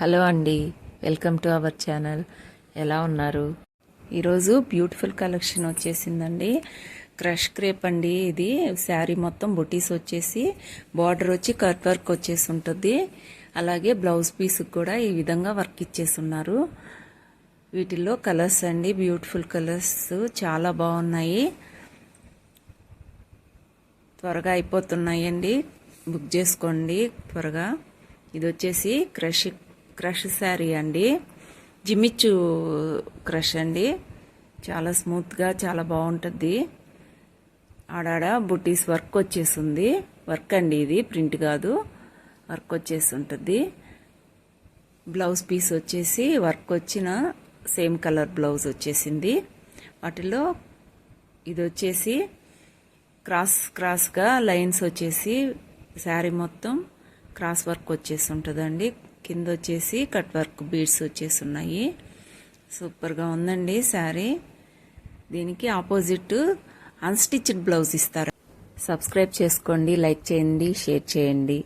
Hello అండి, welcome to our channel. ఎలా ఉన్నారు? ఈరోజు బ్యూటిఫుల్ కలెక్షన్ వచ్చేసిందండి. క్రష్ క్రేప్ అండి. ఇది శారీ మొత్తం బుటీస్ వచ్చేసి బార్డర్ వచ్చి కట్ వర్క్ వచ్చేసి ఉంటుంది. అలాగే బ్లౌజ్ పీస్ కూడా ఈ విధంగా వర్క్ ఇచ్చేసి ఉన్నారు. వీటిల్లో కలర్స్ అండి, బ్యూటిఫుల్ కలర్స్ చాలా బాగున్నాయి. త్వరగా అయిపోతున్నాయండి, బుక్ చేసుకోండి త్వరగా. ఇది వచ్చేసి క్రష్ శారీ అండి, జిమిచ్చు క్రష్ అండి. చాలా స్మూత్గా చాలా బాగుంటుంది. ఆడాడ బుటీస్ వర్క్ వచ్చేసింది. వర్క్ అండి, ఇది ప్రింట్ కాదు, వర్క్ వచ్చేసి ఉంటుంది. బ్లౌజ్ పీస్ వచ్చేసి వర్క్ వచ్చిన సేమ్ కలర్ బ్లౌజ్ వచ్చేసింది. వాటిలో ఇది వచ్చేసి క్రాస్గా లైన్స్ వచ్చేసి శారీ మొత్తం క్రాస్ వర్క్ వచ్చేసి ఉంటుందండి. కింద వచ్చేసి కట్ వర్క్ బీడ్స్ వచ్చేసి ఉన్నాయి. సూపర్గా ఉందండి శారీ. దీనికి ఆపోజిట్ అన్స్టిచ్డ్ బ్లౌజ్ ఇస్తారు. సబ్స్క్రైబ్ చేసుకోండి, లైక్ చేయండి, షేర్ చేయండి.